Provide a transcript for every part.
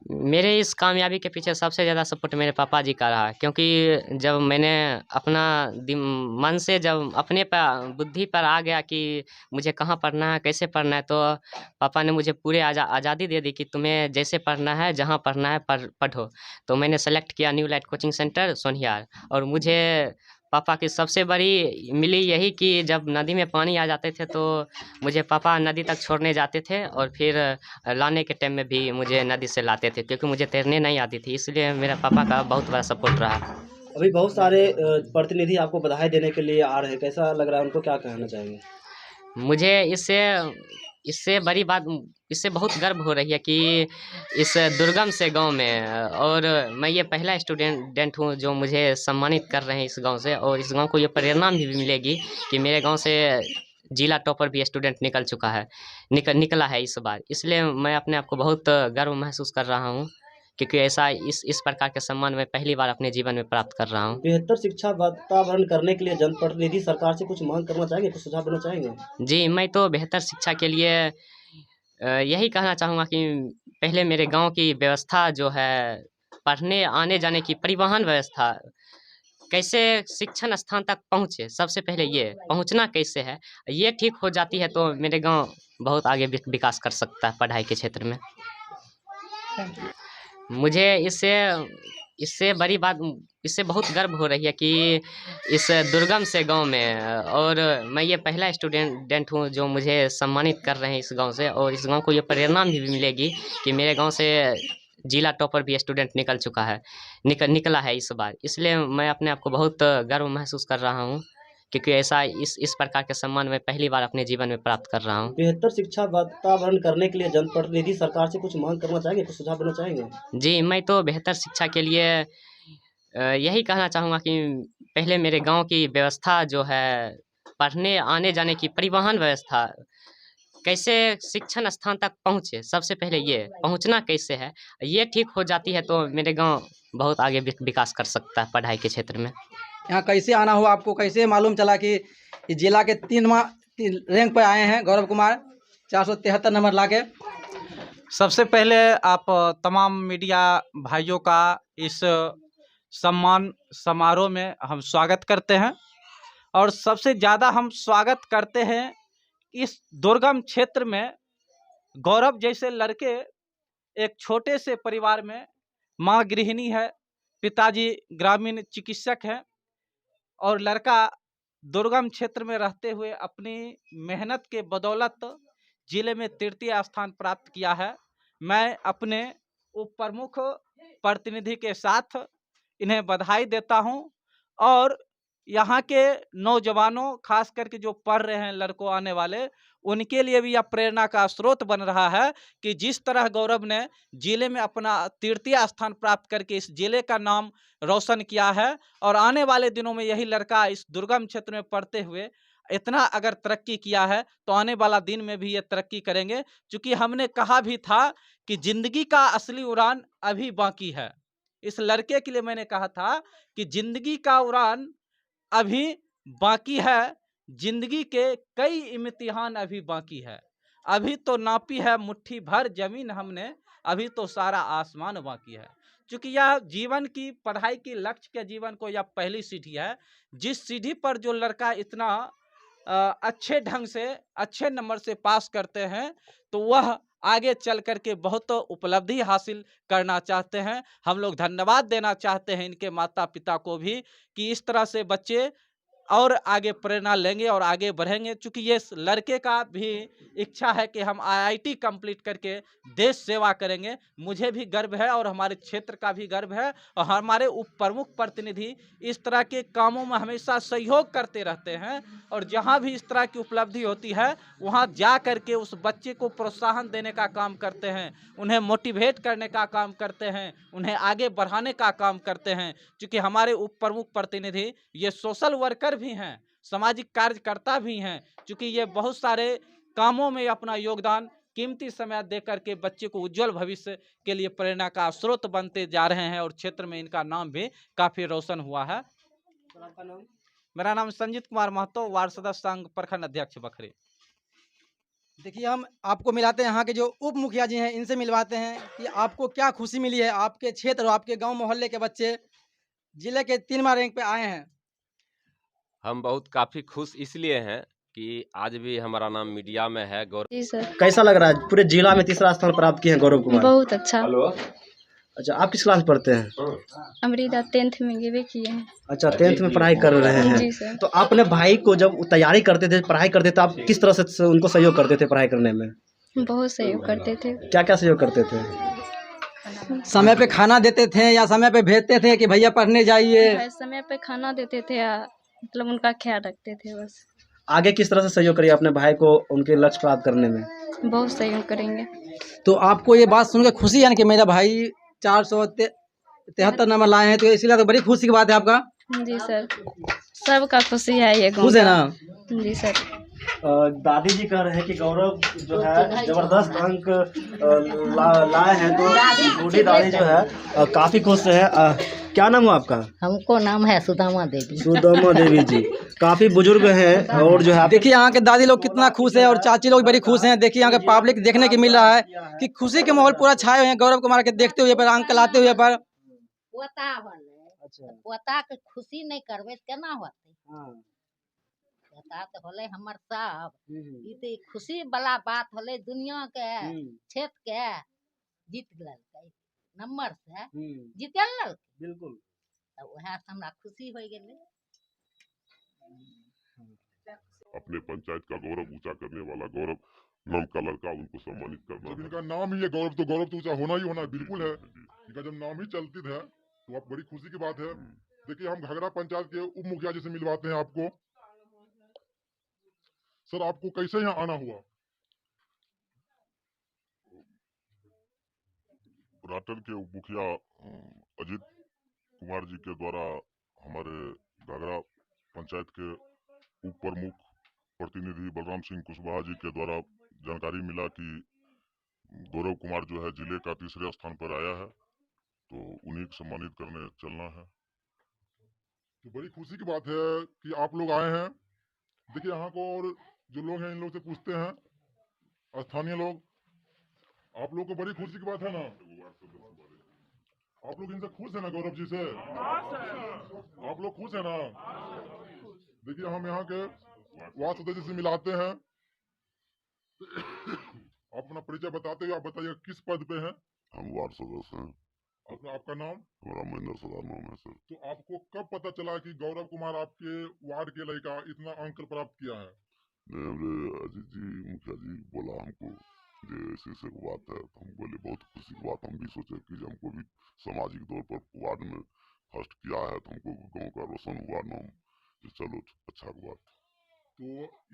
मेरे इस कामयाबी के पीछे सबसे ज़्यादा सपोर्ट मेरे पापा जी का रहा, क्योंकि जब मैंने अपना मन से जब अपने बुद्धि पर आ गया कि मुझे कहाँ पढ़ना है, कैसे पढ़ना है, तो पापा ने मुझे पूरे आज़ादी दे दी कि तुम्हें जैसे पढ़ना है, जहाँ पढ़ना है पढ़ो। तो मैंने सेलेक्ट किया न्यू लाइट कोचिंग सेंटर सोनिहार। और मुझे पापा की सबसे बड़ी मिली यही कि जब नदी में पानी आ जाते थे तो मुझे पापा नदी तक छोड़ने जाते थे, और फिर लाने के टाइम में भी मुझे नदी से लाते थे, क्योंकि मुझे तैरने नहीं आती थी। इसलिए मेरा पापा का बहुत बड़ा सपोर्ट रहा। अभी बहुत सारे प्रतिनिधि आपको बधाई देने के लिए आ रहे हैं, कैसा लग रहा है, उनको क्या कहना चाहेंगे? मुझे इससे इससे बड़ी बात इससे बहुत गर्व हो रही है कि इस दुर्गम से गांव में, और मैं ये पहला स्टूडेंट हूँ जो मुझे सम्मानित कर रहे हैं इस गांव से, और इस गांव को ये प्रेरणा भी मिलेगी कि मेरे गांव से जिला टॉपर भी स्टूडेंट निकल चुका है, निकला है इस बार। इसलिए मैं अपने आप को बहुत गर्व महसूस कर रहा हूँ, क्योंकि ऐसा इस प्रकार के सम्मान मैं पहली बार अपने जीवन में प्राप्त कर रहा हूँ। बेहतर शिक्षा वातावरण करने के लिए जनप्रतिनिधि सरकार से कुछ मांग करना चाहेंगे, कुछ सुझाव देना चाहेंगे? जी, मैं तो बेहतर शिक्षा के लिए यही कहना चाहूँगा कि पहले मेरे गांव की व्यवस्था जो है, पढ़ने आने जाने की परिवहन व्यवस्था, कैसे शिक्षण स्थान तक पहुँचे, सबसे पहले ये पहुँचना कैसे है, ये ठीक हो जाती है तो मेरे गांव बहुत आगे विकास कर सकता है पढ़ाई के क्षेत्र में। मुझे इससे इससे बड़ी बात इससे बहुत गर्व हो रही है कि इस दुर्गम से गांव में, और मैं ये पहला स्टूडेंट हूँ जो मुझे सम्मानित कर रहे हैं इस गांव से, और इस गांव को ये प्रेरणा भी मिलेगी कि मेरे गांव से जिला टॉपर भी स्टूडेंट निकल चुका है, निकला है इस बार। इसलिए मैं अपने आप को बहुत गर्व महसूस कर रहा हूँ, क्योंकि ऐसा इस प्रकार के सम्मान मैं पहली बार अपने जीवन में प्राप्त कर रहा हूँ। बेहतर शिक्षा वातावरण करने के लिए जनप्रतिनिधि सरकार से कुछ मांग करना चाहेंगे, कुछ सुझाव देना चाहेंगे? जी, मैं तो बेहतर शिक्षा के लिए यही कहना चाहूँगा कि पहले मेरे गांव की व्यवस्था जो है, पढ़ने आने जाने की परिवहन व्यवस्था, कैसे शिक्षण स्थान तक पहुँचे, सबसे पहले ये पहुँचना कैसे है, ये ठीक हो जाती है तो मेरे गांव बहुत आगे विकास कर सकता है पढ़ाई के क्षेत्र में। यहाँ कैसे आना हुआ आपको, कैसे मालूम चला कि जिला के 3 रैंक पर आए हैं गौरव कुमार 473 नंबर लाके? सबसे पहले आप तमाम मीडिया भाइयों का इस सम्मान समारोह में हम स्वागत करते हैं, और सबसे ज़्यादा हम स्वागत करते हैं इस दुर्गम क्षेत्र में गौरव जैसे लड़के, एक छोटे से परिवार में माँ गृहिणी है, पिताजी ग्रामीण चिकित्सक हैं, और लड़का दुर्गम क्षेत्र में रहते हुए अपनी मेहनत के बदौलत जिले में तृतीय स्थान प्राप्त किया है। मैं अपने उप प्रमुख प्रतिनिधि के साथ इन्हें बधाई देता हूं, और यहाँ के नौजवानों खास करके जो पढ़ रहे हैं लड़कों आने वाले, उनके लिए भी यह प्रेरणा का स्रोत बन रहा है कि जिस तरह गौरव ने जिले में अपना तृतीय स्थान प्राप्त करके इस जिले का नाम रोशन किया है, और आने वाले दिनों में यही लड़का इस दुर्गम क्षेत्र में पढ़ते हुए इतना अगर तरक्की किया है तो आने वाला दिन में भी ये तरक्की करेंगे। क्योंकि हमने कहा भी था कि जिंदगी का असली उड़ान अभी बाकी है। इस लड़के के लिए मैंने कहा था कि जिंदगी का उड़ान अभी बाकी है, जिंदगी के कई इम्तिहान अभी बाकी है। अभी तो नापी है मुट्ठी भर जमीन हमने, अभी तो सारा आसमान बाकी है। क्योंकि यह जीवन की पढ़ाई की लक्ष्य के जीवन को यह पहली सीढ़ी है। जिस सीढ़ी पर जो लड़का इतना अच्छे ढंग से अच्छे नंबर से पास करते हैं, तो वह आगे चल करके बहुत उपलब्धि हासिल करना चाहते हैं। हम लोग धन्यवाद देना चाहते हैं इनके माता पिता को भी कि इस तरह से बच्चे और आगे प्रेरणा लेंगे और आगे बढ़ेंगे। चूँकि ये लड़के का भी इच्छा है कि हम आईआईटी कंप्लीट करके देश सेवा करेंगे। मुझे भी गर्व है और हमारे क्षेत्र का भी गर्व है, और हमारे उप प्रमुख प्रतिनिधि इस तरह के कामों में हमेशा सहयोग करते रहते हैं, और जहाँ भी इस तरह की उपलब्धि होती है वहाँ जा करके उस बच्चे को प्रोत्साहन देने का काम करते हैं, उन्हें मोटिवेट करने का काम करते हैं, उन्हें आगे बढ़ाने का काम करते हैं। क्योंकि हमारे उप प्रमुख प्रतिनिधि ये सोशल वर्कर भी हैं, सामाजिक कार्यकर्ता भी हैं। क्योंकि ये बहुत सारे कामों में अपना योगदान कीमती समय दे करके बच्चे को उज्जवल भविष्य के लिए प्रेरणा का स्रोत बनते जा रहे हैं, और क्षेत्र में इनका नाम भी काफ़ी रोशन हुआ है। आपका नाम? मेरा नाम संजीत कुमार महतो, वार्ड सदस्य संघ प्रखंड अध्यक्ष बखरी। देखिए हम आपको मिलाते हैं यहाँ के जो उप मुखिया जी हैं, इनसे मिलवाते हैं कि आपको क्या खुशी मिली है, आपके क्षेत्र और आपके गांव मोहल्ले के बच्चे जिले के 3वां रैंक पे आए हैं। हम बहुत काफ़ी खुश इसलिए हैं कि आज भी हमारा नाम मीडिया में है। जी सर, कैसा लग रहा है पूरे जिला में तीसरा स्थान प्राप्त किए हैं गौरव कुमार? बहुत अच्छा। अच्छा, आप किस क्लास में पढ़ते हैं? अमृता 10th में गिवे किए हैं। अच्छा, 10th में पढ़ाई कर रहे हैं। जी सर। तो आप अपने भाई को जब तैयारी करते थे, पढ़ाई करते थे, आप किस तरह से उनको सहयोग करते थे पढ़ाई करने में? बहुत सहयोग करते थे। क्या क्या सहयोग करते थे? समय पे खाना देते थे या समय पे भेजते थे कि भैया पढ़ने जाइए? समय पे खाना देते थे, मतलब उनका ख्याल रखते थे बस। आगे किस तरह से सहयोग करिए अपने भाई को उनके लक्ष्य प्राप्त करने में? बहुत सहयोग करेंगे। तो आपको ये बात सुन के खुशी है कि मेरा भाई 473 नंबर लाए हैं, तो इसलिए तो बड़ी खुशी की बात है आपका। जी सर, सबका खुशी है ये गाँव खुश है का। ना? जी सर। दादी जी कह रहे हैं कि गौरव जो है जबरदस्त अंक लाए हैं, तो बूढ़ी दादी जो है काफी खुश है। क्या नाम है आपका? हमको नाम है सुदामा देवी। सुदामा देवी जी काफी बुजुर्ग हैं और जो है देखिए यहाँ के दादी लोग कितना खुश है और चाची लोग बड़ी खुश हैं। देखिए यहाँ के पब्लिक देखने की मिल रहा है कि खुशी के माहौल पूरा छाए हुए हैं गौरव कुमार के देखते हुए पर, अंक लाते हुए पर। पोता होले पोता के खुशी नहीं करबे त केना होते? पोता तो होले हमर सब, ई तो खुशी वाला बात होले। दुनिया के क्षेत्र के जीत लेलकै नंबर से, जीते लेलकै बिल्कुल। तो वह से हमरा खुशी हो गेलै। अपने पंचायत का गौरव ऊंचा करने वाला गौरव नाम का लड़का, उनको सम्मानित करना। जब इनका नाम ही है गौरव, तो गौरव तो ऊंचा होना ही होना बिल्कुल है। इनका जब नाम ही चलती है तो आप बड़ी खुशी की बात है। देखिए हम घगरा पंचायत के उप मुखिया जी से मिलवाते हैं आपको। सर, आपको कैसे यहाँ आना हुआ? राटन के उप मुखिया अजीत कुमार जी के द्वारा हमारे घगरा पंचायत के उप प्रमुख प्रतिनिधि बलराम सिंह कुशवाहा जी के द्वारा जानकारी मिला कि गौरव कुमार जो है जिले का 3रे स्थान पर आया है, तो उन्हीं को सम्मानित करने चलना है। तो बड़ी खुशी की बात है कि आप लोग आए हैं। देखिए यहाँ को और जो लोग हैं इन लोग से पूछते हैं, स्थानीय लोग। आप लोग को बड़ी खुशी की बात है ना? आप लोग इनसे खुश है ना? गौरव जी से आप लोग खुश है ना? देखिए हम यहाँ के वार्ड सदस्य से मिलाते हैं। आप अपना परिचय बताते हुए आप बताइए किस पद पे हैं? हम वार्ड सदस्य हैं। आपका नाम? हमारा महेंद्र सदा नाम है सर। तो आपको कब पता चला कि गौरव कुमार आपके वार्ड के लड़का इतना अंक प्राप्त किया है? अजीत जी मुखिया जी बोला हमको ऐसे ऐसे बात है, तो हम बोले बहुत खुशी की बात। हम भी सोचे कि हमको भी सामाजिक तौर पर वार्ड में फर्स्ट किया है, तो हमको गांव का रोशन हुआ नाम, तो चलो अच्छा बात। तो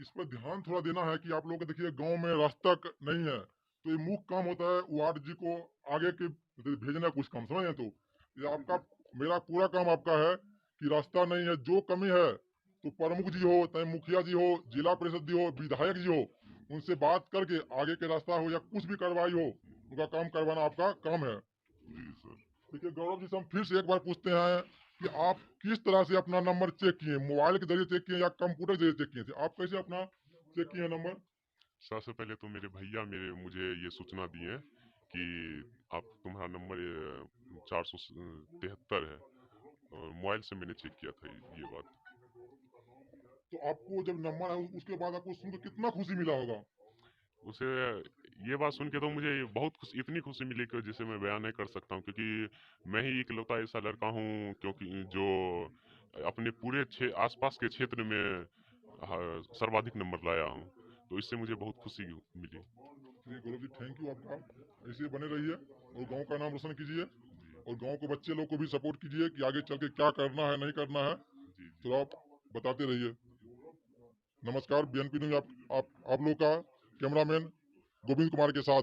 इस पर ध्यान थोड़ा देना है कि आप लोग देखिए गांव में रास्ता नहीं है, तो ये मुख्य काम होता है वार्ड जी को आगे के भेजना कुछ काम, समझे? तो ये आपका मेरा पूरा काम आपका है कि रास्ता नहीं है, जो कमी है तो प्रमुख जी हो, चाहे मुखिया जी हो, जिला परिषद जी हो, विधायक जी हो, उनसे बात करके आगे के रास्ता हो या कुछ भी कार्रवाई हो, उनका काम करवाना आपका काम है। देखिए गौरव जी से हम फिर से एक बार पूछते हैं कि आप किस तरह से अपना नंबर चेक किए? मोबाइल के जरिए चेक किए या कंप्यूटर के जरिए चेक किए थे? आप कैसे अपना चेक किए नंबर? सबसे पहले तो मेरे भैया मुझे ये सूचना दिए कि तुम्हारा नंबर 473 है, और मोबाइल से मैंने चेक किया था ये बात। तो आपको जब नंबर है उसके बाद आपको सुनकर कितना खुशी मिला होगा? उसे ये बात सुन के तो मुझे बहुत खुशी, इतनी खुशी मिली कि जिसे मैं बयान नहीं कर सकता हूँ, क्योंकि मैं ही इकलौता ऐसा लड़का हूँ क्योंकि जो अपने पूरे आसपास के क्षेत्र में सर्वाधिक नंबर लाया हूँ, तो इससे मुझे बहुत खुशी मिली। गौरव जी थैंक यू आपका, ऐसे बने रहिए और गांव का नाम रोशन कीजिए और गांव के बच्चे लोग को भी सपोर्ट कीजिए कि आगे चल के क्या करना है नहीं करना है, तो आप बताते रहिए। नमस्कार, BNP न्यूज़ आप लोग का कैमरामैन गोविंद कुमार के साथ।